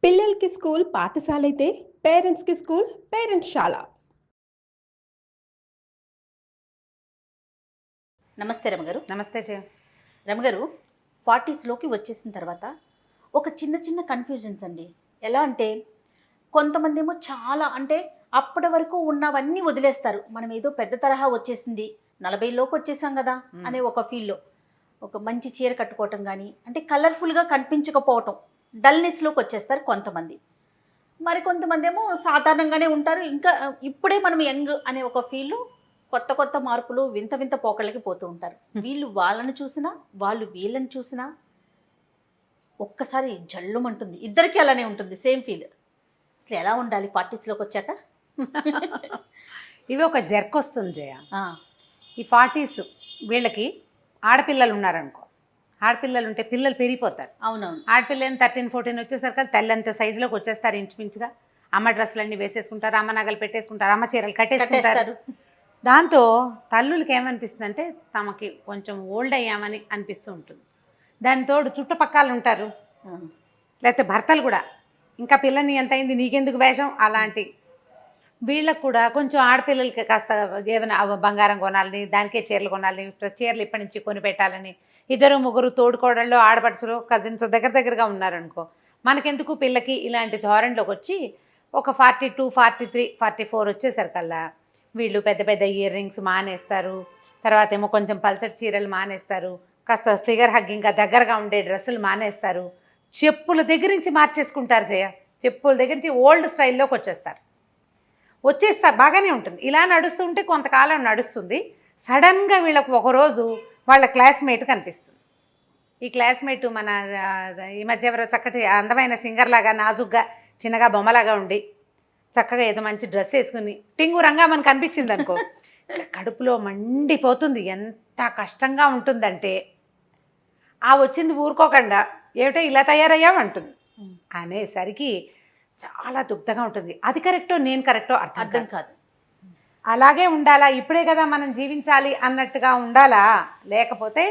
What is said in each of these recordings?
పిల్లలకి స్కూల్ పాఠశాలైతే పేరెంట్స్‌కి స్కూల్ పేరెంట్స్‌శాల. నమస్తే రమగారు. నమస్తే జయ. రమగారు, 40స్‌లోకి వచ్చేసిన తర్వాత ఒక చిన్న చిన్న కన్ఫ్యూజన్స్ అండి. ఎలా అంటే కొంతమందేమో చాలా అంటే అప్పటి వరకు ఉన్నవన్నీ వదిలేస్తారు. మనం ఏదో పెద్ద తరహా వచ్చేసింది, 40లోకి వచ్చేసాం కదా అనే ఒక ఫీల్‌లో ఒక మంచి చీర కట్టుకోవటం కానీ అంటే కలర్ఫుల్గా కనిపించకపోవటం, డల్నెస్లోకి వచ్చేస్తారు కొంతమంది. మరి కొంతమంది ఏమో సాధారణంగానే ఉంటారు. ఇంకా ఇప్పుడే మనం యంగ్ అనే ఒక ఫీల్‌లో కొత్త కొత్త మార్పులు వింత వింత పోకళ్ళకి పోతూ ఉంటారు. వీళ్ళు వాళ్ళని చూసినా వాళ్ళు వీళ్ళని చూసినా ఒక్కసారి జల్లుమంటుంది. ఇద్దరికి అలానే ఉంటుంది, సేమ్ ఫీల్. అసలు ఎలా ఉండాలి 40స్‌లోకి వచ్చాక? ఇవి ఒక జర్క్ వస్తుంది జయ. ఈ 40s వీళ్ళకి ఆడపిల్లలు ఉన్నారనుకో, ఆడపిల్లలు ఉంటే పిల్లలు పెరిగిపోతారు. అవునవును. ఆడపిల్లలు 13, 14 వచ్చేసరికి తల్లంత సైజులోకి వచ్చేస్తారు ఇంచుమించుగా. అమ్మ డ్రెస్సులన్నీ వేసేసుకుంటారు, అమ్మ నగలు పెట్టేసుకుంటారు, అమ్మ చీరలు కట్టేసుకుంటారు. దాంతో తల్లులకి ఏమనిపిస్తుంది అంటే తమకి కొంచెం ఓల్డ్ అయ్యామని అనిపిస్తూ ఉంటుంది. దాని తోడు చుట్టుపక్కల ఉంటారు, లేకపోతే భర్తలు కూడా ఇంకా పిల్లని ఎంత అయింది నీకెందుకు వేషం అలాంటి. వీళ్ళకు కూడా కొంచెం ఆడపిల్లలకి కాస్త ఏమైనా బంగారం కొనాలని, దానికే చీరలు కొనాలని, చీరలు ఇప్పటి నుంచి కొని పెట్టాలని, ఇద్దరు ముగ్గురు తోడుకోడళ్ళు ఆడపడుచులు కజిన్స్ దగ్గరగా ఉన్నారనుకో, మనకెందుకు పిల్లకి ఇలాంటి ధోరణిలోకి వచ్చి ఒక 42, 43, 44 వచ్చేసరికల్లా వీళ్ళు పెద్ద పెద్ద ఇయర్ రింగ్స్ మానేస్తారు. తర్వాత ఏమో కొంచెం పల్చటి చీరలు మానేస్తారు, కాస్త ఫిగర్ హగ్గింగ్గా దగ్గరగా ఉండే డ్రెస్సులు మానేస్తారు, చెప్పుల దగ్గర నుంచి మార్చేసుకుంటారు జయ. చెప్పుల దగ్గర నుంచి ఓల్డ్ స్టైల్లోకి వచ్చేస్తారు. బాగానే ఉంటుంది. ఇలా నడుస్తుంటే కొంతకాలం నడుస్తుంది. సడన్గా వీళ్ళకు ఒకరోజు వాళ్ళ క్లాస్మేట్ కనిపిస్తుంది. ఈ క్లాస్మేట్ మన ఈ మధ్య ఎవరో చక్కటి అందమైన సింగర్లాగా నాజుగ్గా చిన్నగా బొమ్మలాగా ఉండి చక్కగా ఏదో మంచి డ్రెస్ వేసుకుని టింగు రంగా మనకు అనిపించింది అనుకో, కడుపులో మండిపోతుంది. ఎంత కష్టంగా ఉంటుందంటే ఆ వచ్చింది ఊరుకోకుండా ఏమిటో ఇలా తయారయ్యావు అంటుంది. అనేసరికి చాలా దుగ్ధగా ఉంటుంది. అది కరెక్టో నేను కరెక్టో అర్థం కాదు. అలాగే ఉండాలా, ఇప్పుడే కదా మనం జీవించాలి అన్నట్టుగా ఉండాలా, లేకపోతే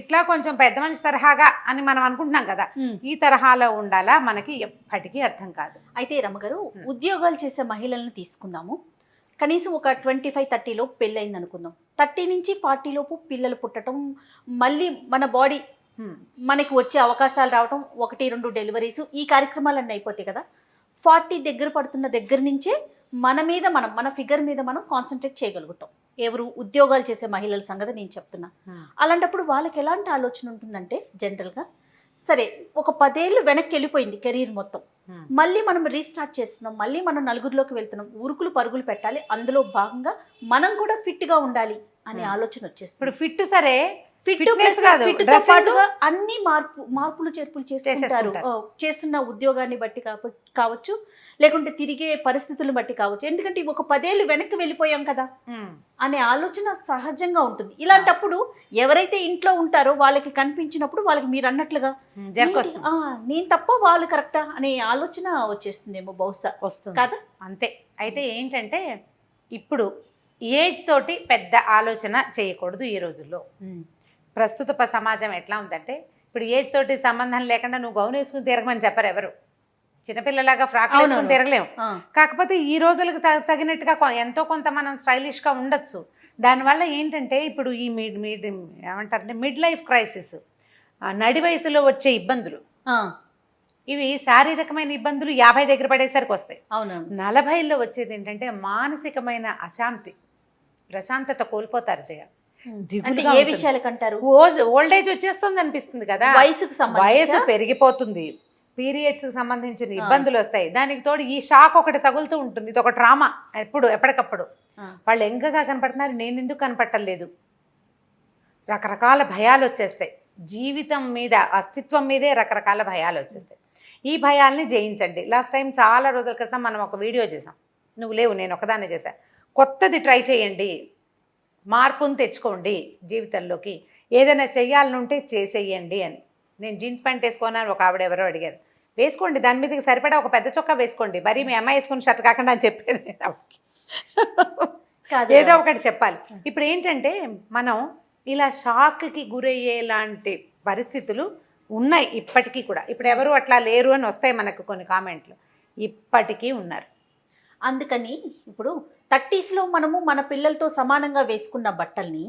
ఇట్లా కొంచెం పెద్ద మనిషి తరహాగా అని మనం అనుకుంటున్నాం కదా, ఈ తరహాలో ఉండాలా, మనకి ఎప్పటికీ అర్థం కాదు. అయితే రమ్మగారు, ఉద్యోగాలు చేసే మహిళలను తీసుకుందాము. కనీసం ఒక 25, 30 లోపు పెళ్ళయింది అనుకుందాం. 30 నుంచి 40 లోపు పిల్లలు పుట్టడం, మళ్ళీ మన బాడీ మనకి వచ్చే అవకాశాలు రావటం, 1, 2 డెలివరీస్, ఈ కార్యక్రమాలన్నీ అయిపోతాయి కదా. 40 దగ్గర పడుతున్న దగ్గర నుంచే మన ఫిగర్ మీద మనం కాన్సన్ట్రేట్ చేయగలుగుతాం. ఎవరు ఉద్యోగాలు చేసే మహిళల సంగతి నేను చెప్తున్నా. అలాంటప్పుడు వాళ్ళకి ఎలాంటి ఆలోచన ఉంటుందంటే జనరల్గా సరే ఒక 10 ఏళ్ళు వెనక్కి వెళ్ళిపోయింది కెరీర్ మొత్తం, మళ్ళీ మనం రీస్టార్ట్ చేస్తున్నాం, మళ్ళీ మనం నలుగురిలోకి వెళ్తున్నాం, ఉరుకులు పరుగులు పెట్టాలి, అందులో భాగంగా మనం కూడా ఫిట్గా ఉండాలి అనే ఆలోచన వచ్చేస్తుంది. ఇప్పుడు ఫిట్ సరే, ఫిట్తో పాటుగా అన్ని మార్పులు చేర్పులు చేస్తుంటారు. చేస్తున్న ఉద్యోగాన్ని బట్టి కావచ్చు, లేకుంటే తిరిగే పరిస్థితులను బట్టి కావచ్చు. ఎందుకంటే ఒక 10 ఏళ్ళు వెనక్కి వెళ్ళిపోయాం కదా అనే ఆలోచన సహజంగా ఉంటుంది. ఇలాంటప్పుడు ఎవరైతే ఇంట్లో ఉంటారో వాళ్ళకి కనిపించినప్పుడు వాళ్ళకి మీరు అన్నట్లుగా నేను తప్ప వాళ్ళు కరెక్టా అనే ఆలోచన వచ్చేస్తుందేమో, బహుశా వస్తుంది కదా. అంతే. అయితే ఏంటంటే ఇప్పుడు ఏజ్ తోటి పెద్ద ఆలోచన చేయకూడదు ఈ రోజుల్లో. ప్రస్తుత సమాజం ఎట్లా ఉందంటే ఇప్పుడు ఏజ్ తోటి సంబంధం లేకుండా నువ్వు గౌన్ వేసుకుని తిరగమని చెప్పరు ఎవరు. చిన్నపిల్లలాగా ఫ్రాక్ వేసుకుని తిరగలేము. కాకపోతే ఈ రోజులకు తగినట్టుగా ఎంతో కొంత మనం స్టైలిష్గా ఉండొచ్చు. దానివల్ల ఏంటంటే ఇప్పుడు ఈ ఏమంటారంటే మిడ్ లైఫ్ క్రైసిస్, నడి వయసులో వచ్చే ఇబ్బందులు, ఇవి శారీరకమైన ఇబ్బందులు 50 దగ్గర పడేసరికి వస్తాయి. 40లో వచ్చేది ఏంటంటే మానసికమైన అశాంతి, ప్రశాంతత కోల్పోతారు జయ. ఏ విషయాలకు అంటారు? ఓల్డ్ ఏజ్ వచ్చేస్తుంది అనిపిస్తుంది కదా, వయసు పెరిగిపోతుంది, పీరియడ్స్కి సంబంధించిన ఇబ్బందులు వస్తాయి, దానికి తోడు ఈ షాక్ ఒకటి తగులుతూ ఉంటుంది. ఇది ఒక డ్రామా ఎప్పటికప్పుడు. వాళ్ళు ఎంగగా కనపడుతున్నారు, నేను ఎందుకు కనపట్టలేదు, రకరకాల భయాలు వచ్చేస్తాయి. జీవితం మీద, అస్తిత్వం మీదే రకరకాల భయాలు వచ్చేస్తాయి. ఈ భయాల్ని జయించండి. లాస్ట్ టైం చాలా రోజుల క్రితం మనం ఒక వీడియో చేసాం, నువ్వు లేవు, నేను ఒకదాన్ని చేశాను. కొత్తది ట్రై చేయండి, మార్పును తెచ్చుకోండి జీవితంలోకి, ఏదైనా చెయ్యాలనుంటే చేసేయండి అని. నేను జీన్స్ ప్యాంట్ వేసుకోనాను, ఒక ఆవిడ ఎవరో అడిగారు. వేసుకోండి, దాని మీదకి సరిపడా ఒక పెద్ద చొక్కా వేసుకోండి, మరి మీ అమ్మాయి వేసుకుని షర్ట్ కాకుండా అని చెప్పేది. ఏదో ఒకటి చెప్పాలి. ఇప్పుడు ఏంటంటే మనం ఇలా షాక్కి గురయ్యేలాంటి పరిస్థితులు ఉన్నాయి ఇప్పటికీ కూడా. ఇప్పుడు ఎవరు అట్లా లేరు అని వస్తాయి మనకు కొన్ని కామెంట్లు, ఇప్పటికీ ఉన్నారు. అందుకని ఇప్పుడు 30s మనము మన పిల్లలతో సమానంగా వేసుకున్న బట్టల్ని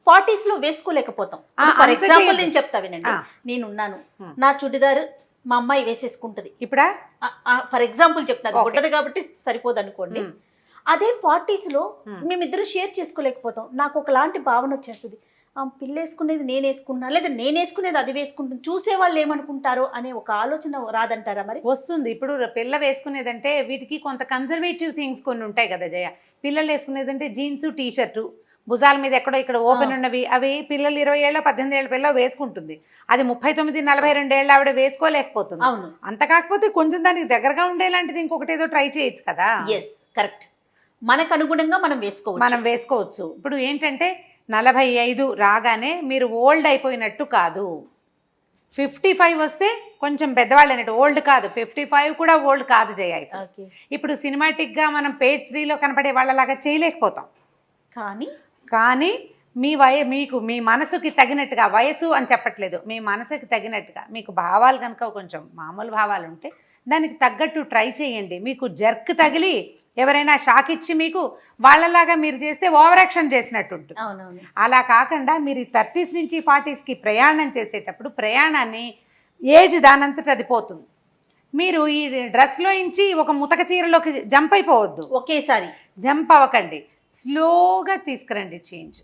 40s వేసుకోలేకపోతాం. ఫర్ అంత ఎగ్జాంపుల్ చేయొద్దు. నేను చెప్తా వినండి. నేనున్నాను, నా చుడిదారు మా అమ్మాయి వేసేసుకుంటది. ఇప్పుడా ఫర్ ఎగ్జాంపుల్ చెప్తాను, Okay. గుడ్డది కాబట్టి సరిపోదు అనుకోండి. అదే 40s మేమిద్దరు షేర్ చేసుకోలేకపోతాం. నాకు ఒకలాంటి భావన వచ్చేస్తుంది, పిల్ల వేసుకునేది నేను వేసుకున్నా, లేదా నేను వేసుకునేది అది వేసుకుంటాను, చూసే వాళ్ళు ఏమనుకుంటారో అనే ఒక ఆలోచన రాదంటారా? మరి వస్తుంది. ఇప్పుడు పిల్ల వేసుకునేదంటే వీటికి కొంత కన్జర్వేటివ్ థింగ్స్ కొన్ని ఉంటాయి కదా జయ. పిల్లలు వేసుకునేదంటే జీన్స్, టీ షర్టు, భుజాల మీద ఎక్కడో ఇక్కడ ఓపెన్ ఉన్నవి, అవి పిల్లలు 20 ఏళ్ళ 18 ఏళ్ళ పిల్ల వేసుకుంటుంది. అది 39, 42 ఏళ్ళ ఆవిడ వేసుకోలేకపోతుంది. అవును, అంత కాకపోతే కొంచెం దానికి దగ్గరగా ఉండేలాంటిది ఇంకొకటి ఏదో ట్రై చేయొచ్చు కదా. ఎస్ కరెక్ట్, మనకు అనుగుణంగా మనం వేసుకోవచ్చు. ఇప్పుడు ఏంటంటే 45 రాగానే మీరు ఓల్డ్ అయిపోయినట్టు కాదు. 55 వస్తే కొంచెం పెద్దవాళ్ళు అన్నట్టు, ఓల్డ్ కాదు. 55 కూడా ఓల్డ్ కాదు జయ. ఇప్పుడు సినిమాటిక్గా మనం పేజ్ 3లో కనపడే వాళ్ళలాగా చేయలేకపోతాం. కానీ మీకు మీ మనసుకి తగినట్టుగా, వయసు అని చెప్పట్లేదు, మీ మనసుకి తగినట్టుగా మీకు భావాలు కనుక కొంచెం మామూలు భావాలు ఉంటే దానికి తగ్గట్టు ట్రై చేయండి. మీకు జర్క్ తగిలి ఎవరైనా షాక్ ఇచ్చి మీకు వాళ్ళలాగా మీరు చేస్తే ఓవర్ యాక్షన్ చేసినట్టు ఉంటుంది. అలా కాకుండా మీరు 30s నుంచి 40sకి ప్రయాణం చేసేటప్పుడు ప్రయాణాన్ని ఏజ్ దానంతట అది పోతుంది. మీరు ఈ డ్రెస్లో నుంచి ఒక ముతక చీరలోకి జంప్ అయిపోవద్దు, ఒకేసారి జంప్ అవ్వకండి. స్లోగా తీసుకురండి చేంజ్.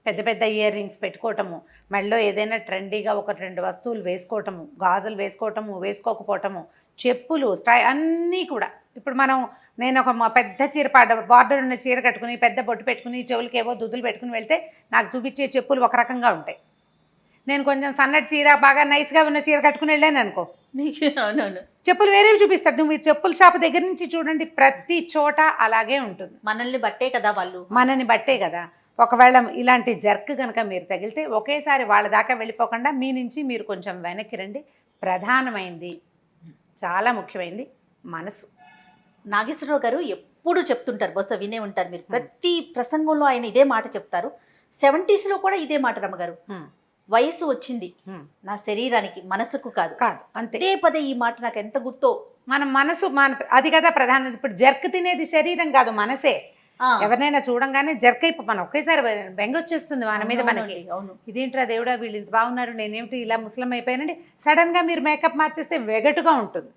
పెద్ద పెద్ద ఇయర్ రింగ్స్ పెట్టుకోవటము, మెడలో ఏదైనా ట్రెండీగా 1-2 వస్తువులు వేసుకోవటము, గాజులు వేసుకోవటము, వేసుకోకపోవటము, చెప్పులు, అన్నీ కూడా. ఇప్పుడు నేను ఒక పెద్ద చీర బార్డర్ ఉన్న చీర కట్టుకుని పెద్ద బొట్టు పెట్టుకుని చెవులకి ఏవో దుద్దులు పెట్టుకుని వెళ్తే నాకు చూపించే చెప్పులు ఒక రకంగా ఉంటాయి. నేను కొంచెం సన్నటి చీర బాగా నైస్గా ఉన్న చీర కట్టుకుని వెళ్ళాను అనుకో, చెప్పులు వేరేవి చూపిస్తాడు. నువ్వు చెప్పుల షాప్ దగ్గర నుంచి చూడండి, ప్రతి చోట అలాగే ఉంటుంది. మనల్ని బట్టే కదా వాళ్ళు, మనల్ని బట్టే కదా. ఒకవేళ ఇలాంటి జర్క్ కనుక మీరు తగిలితే ఒకేసారి వాళ్ళ దాకా వెళ్ళిపోకుండా మీ నుంచి మీరు కొంచెం వెనక్కి రండి. ప్రధానమైంది, చాలా ముఖ్యమైనది మనసు. నాగేశ్వరరావు గారు ఎప్పుడు చెప్తుంటారు, బహుశా వినే ఉంటారు మీరు, ప్రతి ప్రసంగంలో ఆయన ఇదే మాట చెప్తారు. 70s కూడా ఇదే మాట రమ్మగారు, వయసు వచ్చింది నా శరీరానికి, మనసుకు కాదు అంతే. పదే ఈ మాట నాకు ఎంత గుర్తో. మనసు అది కదా ప్రధానం. ఇప్పుడు జర్క్ తినేది శరీరం కాదు, మనసే. ఎవరినైనా చూడంగానే జర్క్ మనం ఒకేసారి బెంగ వచ్చేస్తుంది మన మీద. మనకి ఇదేంట్రా దేవుడా, వీళ్ళు ఇంత బాగున్నారు, నేనేమిటి ఇలా ముస్లిం అయిపోయానండి. సడన్ గా మీరు మేకప్ మార్చేస్తే వెగటుగా ఉంటుంది.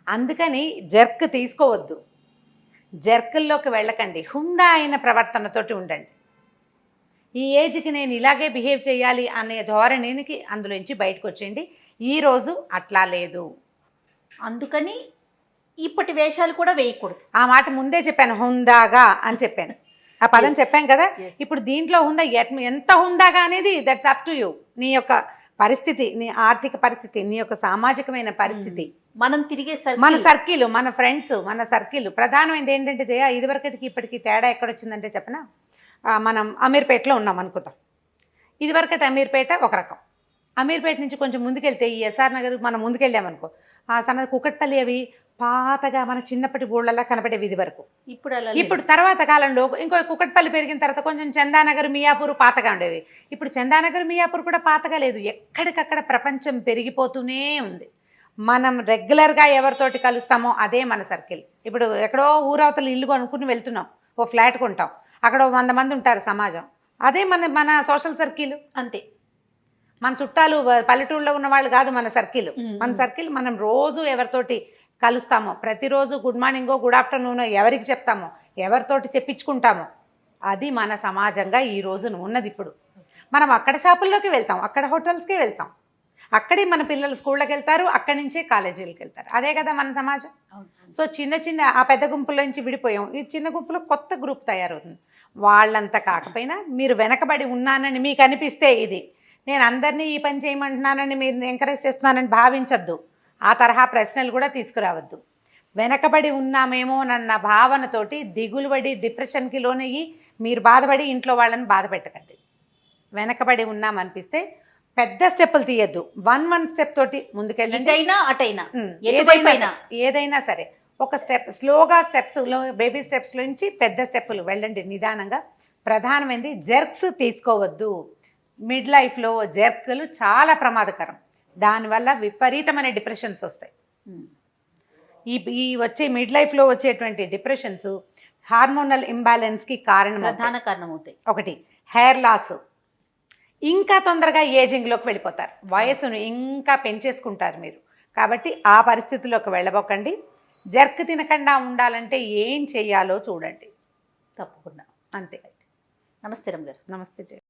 అందుకని జర్క్ తీసుకోవద్దు, జర్కుల్లోకి వెళ్ళకండి. హుందా అయిన ప్రవర్తనతోటి ఉండండి. ఈ ఏజ్కి నేను ఇలాగే బిహేవ్ చేయాలి అనే ధోరణికి అందులోంచి బయటకు వచ్చేయండి. ఈరోజు అట్లా లేదు, అందుకని ఇప్పటి వేషాలు కూడా వేయకూడదు. ఆ మాట ముందే చెప్పాను, హుందాగా అని చెప్పాను, ఆ పదం చెప్పాను కదా. ఇప్పుడు దీంట్లో హుందా ఎంత హుందాగా అనేది దట్స్ అప్ టు యూ. నీ యొక్క పరిస్థితి, నీ ఆర్థిక పరిస్థితి, నీ యొక్క సామాజికమైన పరిస్థితి, మనం తిరిగే మన సర్కిల్, మన ఫ్రెండ్స్, మన సర్కిల్. ప్రధానమైనది ఏంటంటే జయ, ఇదివరకటికి ఇప్పటికి తేడా ఎక్కడొచ్చిందంటే చెప్పనా, మనం అమీర్పేటలో ఉన్నాం అనుకుందాం. ఇదివరకటి అమీర్పేట ఒక రకం, అమీర్పేట నుంచి కొంచెం ముందుకెళ్తే ఈ ఎస్ఆర్ నగర్ మనం ముందుకెళ్ళామనుకో, సన్న కుకట్పల్లి అవి పాతగా మన చిన్నప్పటి ఊళ్ళలా కనపడేవి ఇది వరకు. ఇప్పుడు తర్వాత కాలంలో ఇంకో కుకట్పల్లి పెరిగిన తర్వాత కొంచెం చందానగర్, మియాపూర్ పాతగా ఉండేవి. ఇప్పుడు చందానగర్, మియాపూర్ కూడా పాతగా లేదు. ఎక్కడికక్కడ ప్రపంచం పెరిగిపోతూనే ఉంది. మనం రెగ్యులర్గా ఎవరితోటి కలుస్తామో అదే మన సర్కిల్. ఇప్పుడు ఎక్కడో ఊరవతల ఇల్లు కొనుక్కుని వెళ్తున్నాం, ఓ ఫ్లాట్ కొంటాం, అక్కడ 100 మంది ఉంటారు సమాజం, అదే మన సోషల్ సర్కిల్. అంతే. మన చుట్టాలు పల్లెటూరులో ఉన్న వాళ్ళు కాదు మన సర్కిల్. మన సర్కిల్ మనం రోజు ఎవరితోటి కలుస్తామో, ప్రతిరోజు గుడ్ మార్నింగో గుడ్ ఆఫ్టర్నూనో ఎవరికి చెప్తామో, ఎవరితోటి చెప్పించుకుంటామో, అది మన సమాజంగా ఈ రోజున ఉన్నది. ఇప్పుడు మనం అక్కడ షాపుల్లోకి వెళ్తాం, అక్కడ హోటల్స్కి వెళ్తాం, అక్కడే మన పిల్లలు స్కూళ్ళకి వెళ్తారు, అక్కడి నుంచే కాలేజీలకు వెళ్తారు. అదే కదా మన సమాజం. సో చిన్న ఆ పెద్ద గుంపుల నుంచి విడిపోయాం, ఈ చిన్న గుంపులో కొత్త గ్రూప్ తయారవుతుంది. వాళ్ళంతా కాకపోయినా మీరు వెనకబడి ఉన్నానని మీకు అనిపిస్తే, ఇది నేను అందరినీ ఈ పని చేయమంటున్నానని మీరు ఎంకరేజ్ చేస్తున్నానని భావించద్దు. ఆ తరహా ప్రశ్నలు కూడా తీసుకురావద్దు. వెనకబడి ఉన్నామేమో అన్న భావనతోటి దిగులుబడి డిప్రెషన్కి లోనయ్యి మీరు బాధపడి ఇంట్లో వాళ్ళని బాధ పెట్టకండి. వెనకబడి ఉన్నామనిపిస్తే పెద్ద స్టెప్పులు తీయద్దు, 1 స్టెప్ తోటి ముందుకెళ్ళండి. ఏదైనా సరే ఒక స్టెప్, స్లోగా స్టెప్స్లో, బేబీ స్టెప్స్లో నుంచి పెద్ద స్టెప్పులు వెళ్ళండి నిదానంగా. ప్రధానమైనది జర్క్స్ తీసుకోవద్దు. మిడ్ లైఫ్లో జర్కులు చాలా ప్రమాదకరం. దానివల్ల విపరీతమైన డిప్రెషన్స్ వస్తాయి. ఉమ్. ఈ వచ్చే మిడ్ లైఫ్లో వచ్చేటువంటి డిప్రెషన్స్ హార్మోనల్ ఇంబ్యాలెన్స్కి కారణం. ప్రధాన కారణం అవుతాయి. ఒకటి హెయిర్ లాస్, ఇంకా తొందరగా ఏజింగ్లోకి వెళ్ళిపోతారు, వయసును ఇంకా పెంచేసుకుంటారు మీరు. కాబట్టి ఆ పరిస్థితుల్లోకి వెళ్ళబోకండి. జర్క్ తినకుండా ఉండాలంటే ఏం చెయ్యాలో చూడండి. తప్పకుండా. అంతే. నమస్తే రమ్య గారు. నమస్తే జయ.